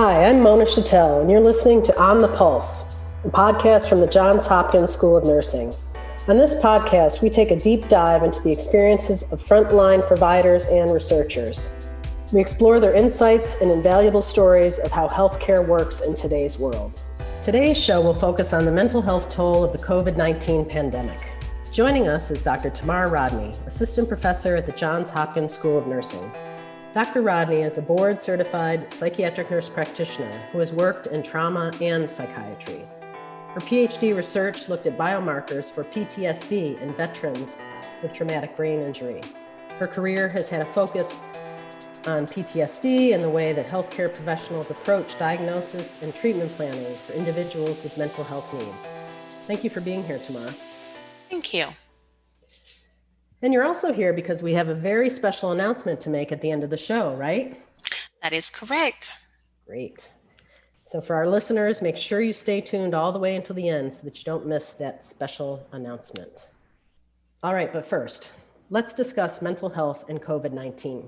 Hi, I'm Mona Chattel, and you're listening to On the Pulse, a podcast from the Johns Hopkins School of Nursing. On this podcast, we take a deep dive into the experiences of frontline providers and researchers. We explore their insights and invaluable stories of how healthcare works in today's world. Today's show will focus on the mental health toll of the COVID-19 pandemic. Joining us is Dr. Tamar Rodney, Assistant Professor at the Johns Hopkins School of Nursing. Dr. Rodney is a board-certified psychiatric nurse practitioner who has worked in trauma and psychiatry. Her PhD research looked at biomarkers for PTSD in veterans with traumatic brain injury. Her career has had a focus on PTSD and the way that healthcare professionals approach diagnosis and treatment planning for individuals with mental health needs. Thank you for being here, Tamar. Thank you. And you're also here because we have a very special announcement to make at the end of the show, right? That is correct. Great. So for our listeners, make sure you stay tuned all the way until the end so that you don't miss that special announcement. All right, but first, let's discuss mental health and COVID-19.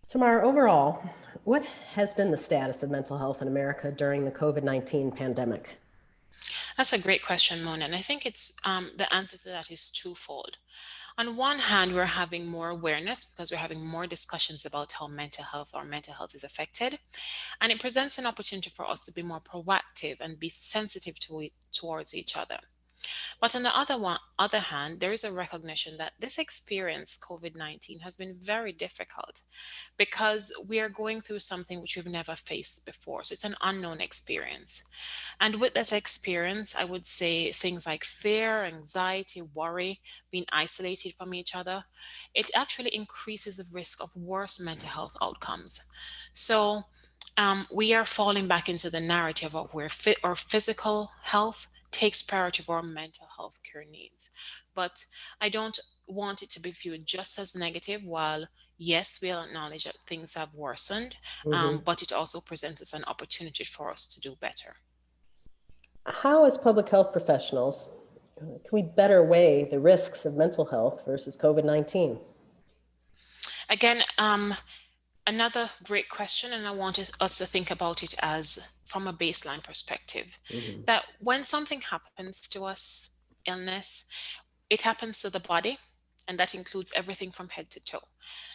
Tamar, overall, what has been the status of mental health in America during the COVID-19 pandemic? That's a great question, Mona. And I think it's the answer to that is twofold. On one hand, we're having more awareness because we're having more discussions about how mental health is affected. And it presents an opportunity for us to be more proactive and be sensitive towards each other. But on the other hand, there is a recognition that this experience, COVID-19, has been very difficult because we are going through something which we've never faced before. So it's an unknown experience. And with that experience, I would say things like fear, anxiety, worry, being isolated from each other, it actually increases the risk of worse mental health outcomes. So we are falling back into the narrative of where our physical health takes priority of our mental health care needs. But I don't want it to be viewed just as negative, while yes, we'll acknowledge that things have worsened, but it also presents us an opportunity for us to do better. How, as public health professionals, can we better weigh the risks of mental health versus COVID-19? Again, another great question, and I wanted us to think about it as from a baseline perspective, that when something happens to us, illness, it happens to the body, and that includes everything from head to toe.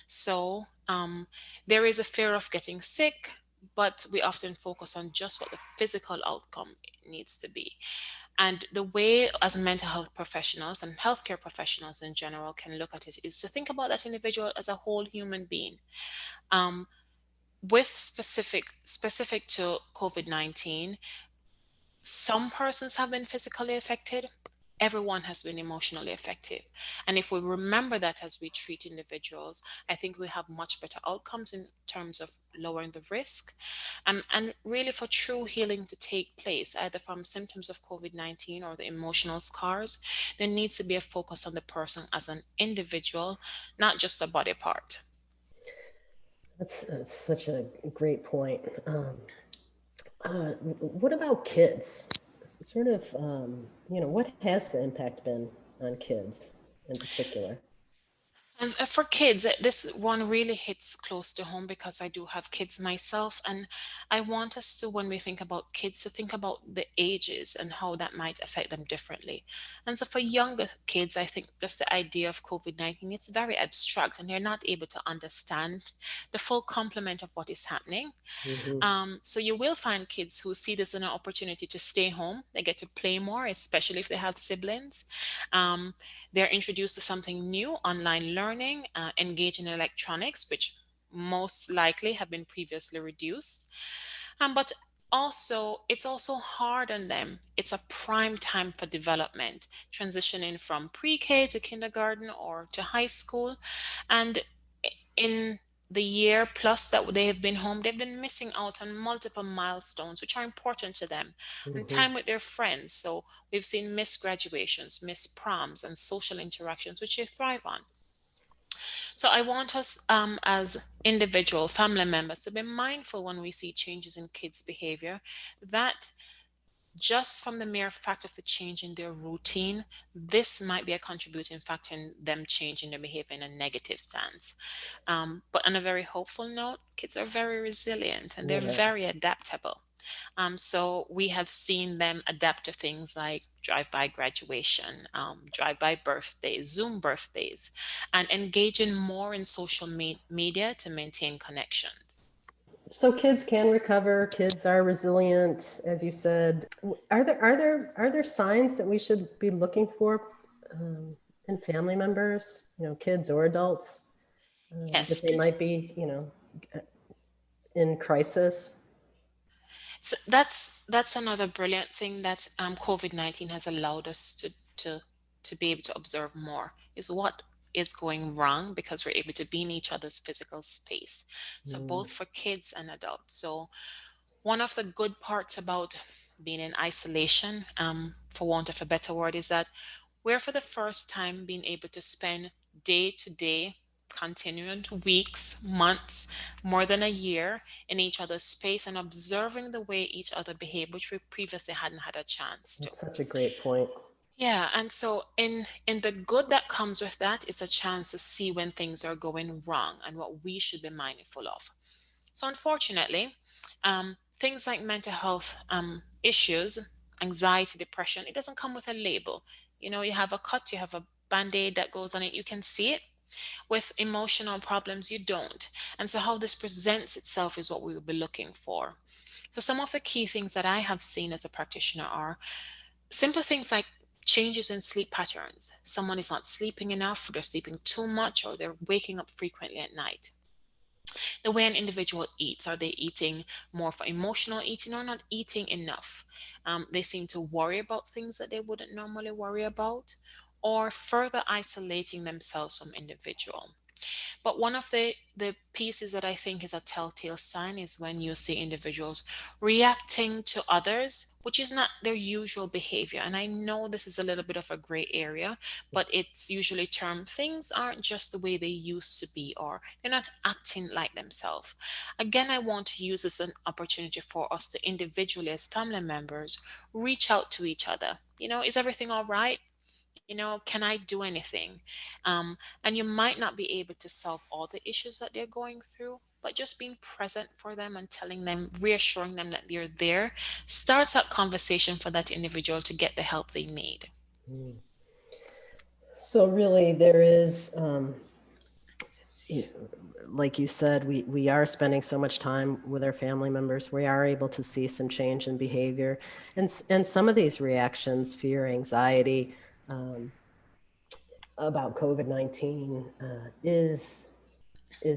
So there is a fear of getting sick, but we often focus on just what the physical outcome needs to be. And the way, as mental health professionals and healthcare professionals in general, can look at it is to think about that individual as a whole human being. Um, with specific to COVID-19, some persons have been physically affected. Everyone has been emotionally affected. And if we remember that as we treat individuals, I think we have much better outcomes in terms of lowering the risk. And really for true healing to take place, either from symptoms of COVID-19 or the emotional scars, there needs to be a focus on the person as an individual, not just a body part. That's such a great point. What about kids? Sort of, what has the impact been on kids in particular? And for kids, this one really hits close to home because I do have kids myself. And I want us to, when we think about kids, to think about the ages and how that might affect them differently. And so for younger kids, I think just the idea of COVID-19, it's very abstract and they're not able to understand the full complement of what is happening. So you will find kids who see this as an opportunity to stay home. They get to play more, especially if they have siblings. Um, they're introduced to something new, online learning, engage in electronics, which most likely have been previously reduced. But also, it's also hard on them. It's a prime time for development, transitioning from pre-K to kindergarten or to high school. And in the year plus that they have been home, they've been missing out on multiple milestones which are important to them and time with their friends. So we've seen missed graduations, missed proms, and social interactions which they thrive on. So I want us as individual family members to be mindful when we see changes in kids' behavior that just from the mere fact of the change in their routine, this might be a contributing factor in them changing their behavior in a negative stance. But on a very hopeful note, kids are very resilient and they're Yeah. very adaptable. So we have seen them adapt to things like drive-by graduation, drive-by birthdays, Zoom birthdays, and engaging more in social media to maintain connections. So kids can recover. Kids are resilient, as you said. Are there signs that we should be looking for in family members, kids or adults, that Yes. they might be, in crisis? So that's another brilliant thing that COVID-19 has allowed us to be able to observe more is what is going wrong because we're able to be in each other's physical space. So both Mm, for kids and adults. So one of the good parts about being in isolation, for want of a better word, is that we're for the first time being able to spend day to day, continuing weeks, months, more than a year in each other's space and observing the way each other behave, which we previously hadn't had a chance to. that's such a great point. Yeah, and so in the good that comes with that is a chance to see when things are going wrong and what we should be mindful of. So unfortunately, things like mental health issues, anxiety, depression, it doesn't come with a label. You have a cut, you have a band-aid that goes on it, you can see it. With emotional problems, you don't. And so how this presents itself is what we will be looking for. So some of the key things that I have seen as a practitioner are simple things like changes in sleep patterns. Someone is not sleeping enough, they're sleeping too much, or they're waking up frequently at night. The way an individual eats. Are they eating more for emotional eating or not eating enough? They seem to worry about things that they wouldn't normally worry about, or further isolating themselves from individual. But one of the pieces that I think is a telltale sign is when you see individuals reacting to others, which is not their usual behavior. And I know this is a little bit of a gray area, but it's usually termed things aren't just the way they used to be, or they're not acting like themselves. Again, I want to use this as an opportunity for us to individually, as family members, reach out to each other. Is everything all right? Can I do anything? And you might not be able to solve all the issues that they're going through, but just being present for them and telling them, reassuring them that they're there, starts that conversation for that individual to get the help they need. Mm. So really, there is, you know, like you said, we are spending so much time with our family members. We are able to see some change in behavior, and some of these reactions, fear, anxiety, um, about COVID-19, is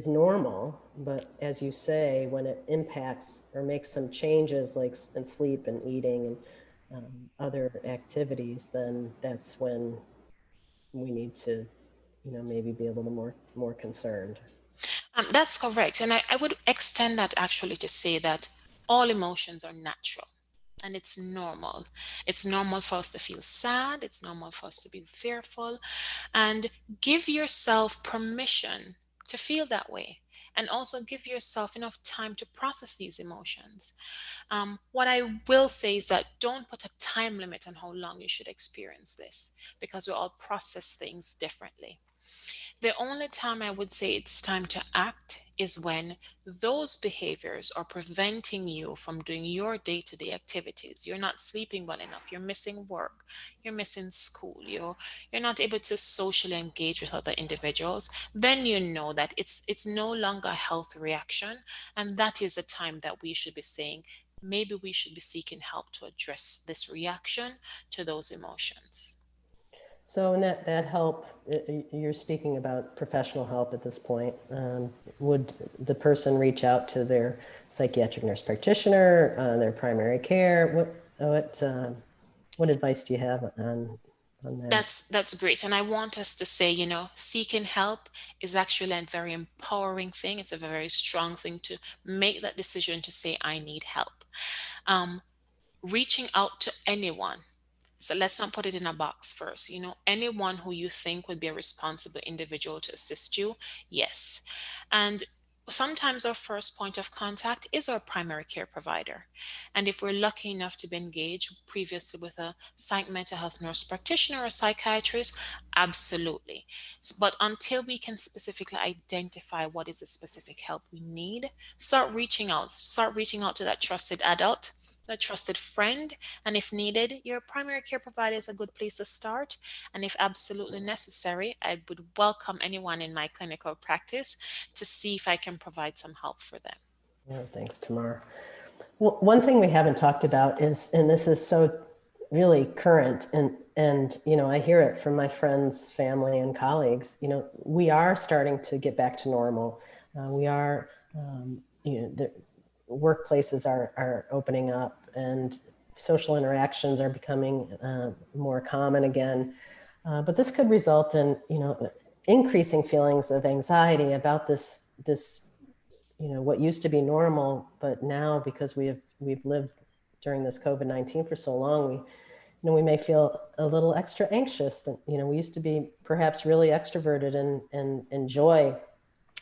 normal. But as you say, when it impacts or makes some changes, like in sleep and eating and other activities, then that's when we need to, maybe be a little more concerned. That's correct. And I would extend that actually to say that all emotions are natural and it's normal. It's normal for us to feel sad. It's normal for us to be fearful. And give yourself permission to feel that way. And also give yourself enough time to process these emotions. What I will say is that don't put a time limit on how long you should experience this because we all process things differently. The only time I would say it's time to act is when those behaviors are preventing you from doing your day to day activities. You're not sleeping well enough, you're missing work, you're missing school, you're not able to socially engage with other individuals. Then you know that it's no longer a health reaction. And that is the time that we should be saying, maybe we should be seeking help to address this reaction to those emotions. So in that help, you're speaking about professional help at this point. Would the person reach out to their psychiatric nurse practitioner, their primary care? What advice do you have on that? That's great. And I want us to say, seeking help is actually a very empowering thing. It's a very strong thing to make that decision to say, I need help. Um, Reaching out to anyone. So let's not put it in a box first. Anyone who you think would be a responsible individual to assist you, yes. And sometimes our first point of contact is our primary care provider. And if we're lucky enough to be engaged previously with a psych mental health nurse practitioner or psychiatrist, absolutely. But until we can specifically identify what is the specific help we need, start reaching out to that trusted adult, a trusted friend, and if needed, your primary care provider is a good place to start. And if absolutely necessary, I would welcome anyone in my clinical practice to see if I can provide some help for them. Yeah, thanks, Tamar. Well, one thing we haven't talked about is, and this is so really current, and I hear it from my friends, family, and colleagues. We are starting to get back to normal. We are, the workplaces are opening up, and social interactions are becoming more common again. But this could result in, increasing feelings of anxiety about this what used to be normal, but now because we've lived during this COVID-19 for so long, we may feel a little extra anxious. We used to be perhaps really extroverted and enjoy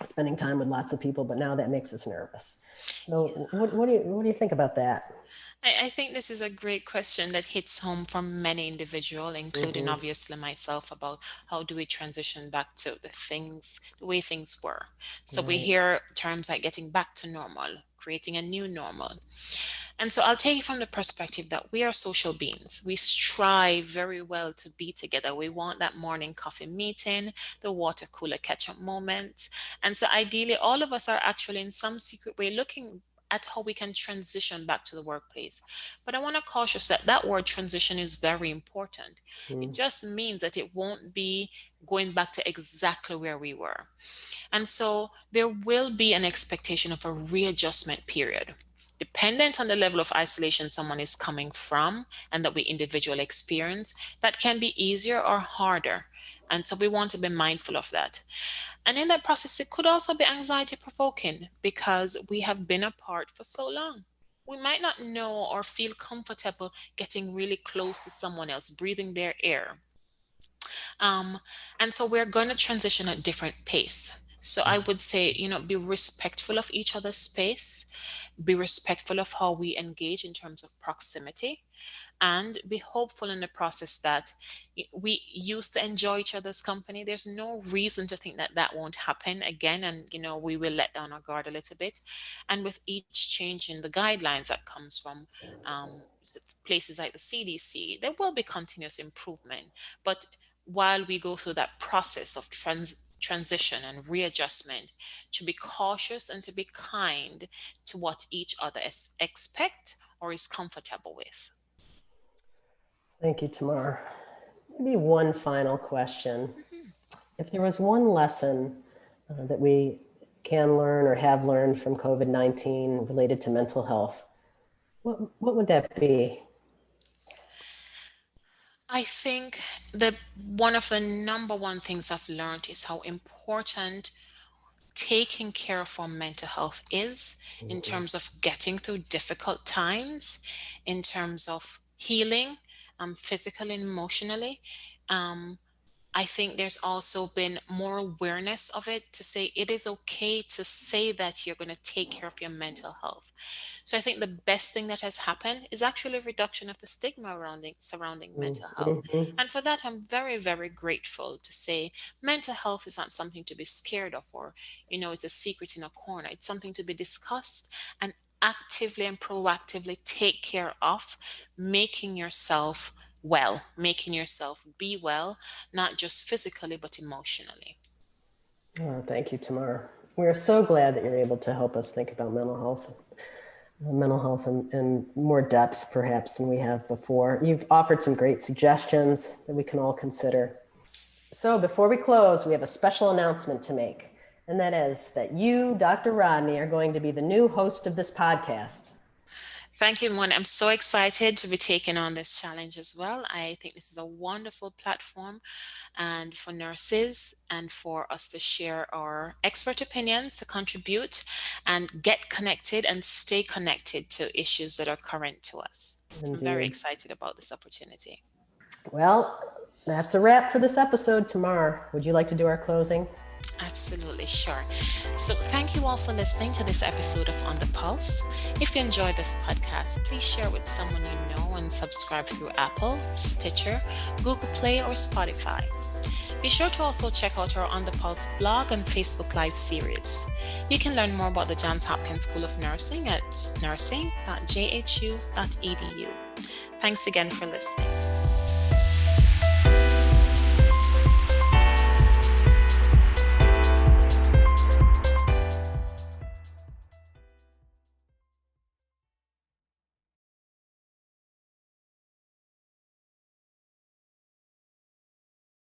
spending time with lots of people, but now that makes us nervous. So what do you think about that? I think this is a great question that hits home for many individuals, including obviously myself, about how do we transition back to the way things were. So we Right. hear terms like getting back to normal, creating a new normal. And so I'll take it from the perspective that we are social beings. We strive very well to be together. We want that morning coffee meeting, the water cooler catch up moment. And so ideally, all of us are actually in some secret way looking at how we can transition back to the workplace. But I want to caution that that word transition is very important. It just means that it won't be going back to exactly where we were. And so there will be an expectation of a readjustment period. Dependent on the level of isolation someone is coming from and that we individually experience, that can be easier or harder. And so we want to be mindful of that. And in that process, it could also be anxiety provoking because we have been apart for so long. We might not know or feel comfortable getting really close to someone else, breathing their air. Um, and so we're going to transition at different pace. So I would say, be respectful of each other's space, be respectful of how we engage in terms of proximity, and be hopeful in the process that we used to enjoy each other's company. There's no reason to think that that won't happen again, and we will let down our guard a little bit. And with each change in the guidelines that comes from places like the CDC, there will be continuous improvement. But while we go through that process of transition and readjustment, to be cautious and to be kind to what each other expect or is comfortable with. Thank you, Tamar. Maybe one final question. If there was one lesson that we can learn or have learned from COVID-19 related to mental health, what would that be? I think that one of the number one things I've learned is how important taking care of our mental health is in terms of getting through difficult times, in terms of healing, physically and emotionally. Um, I think there's also been more awareness of it to say it is okay to say that you're going to take care of your mental health. So I think the best thing that has happened is actually a reduction of the stigma surrounding mental health. Mhm. And for that, I'm very, very grateful to say mental health is not something to be scared of or, it's a secret in a corner. It's something to be discussed and actively and proactively take care of, making yourself well, making yourself be well, not just physically, but emotionally. Oh, thank you, Tamar. We are so glad that you're able to help us think about mental health in more depth, perhaps, than we have before. You've offered some great suggestions that we can all consider. So before we close, we have a special announcement to make, and that is that you, Dr. Rodney, are going to be the new host of this podcast. Thank you, Mon. I'm so excited to be taking on this challenge as well. I think this is a wonderful platform and for nurses and for us to share our expert opinions, to contribute and get connected and stay connected to issues that are current to us. So I'm very Indeed. excited about this opportunity. Well, that's a wrap for this episode. Tamar, would you like to do our closing? Absolutely, sure. So, thank you all for listening to this episode of On the Pulse. If you enjoyed this podcast, please share with someone you know and subscribe through Apple, Stitcher, Google Play, or Spotify. Be sure to also check out our On the Pulse blog and Facebook Live series. You can learn more about the Johns Hopkins School of Nursing at nursing.jhu.edu. Thanks again for listening.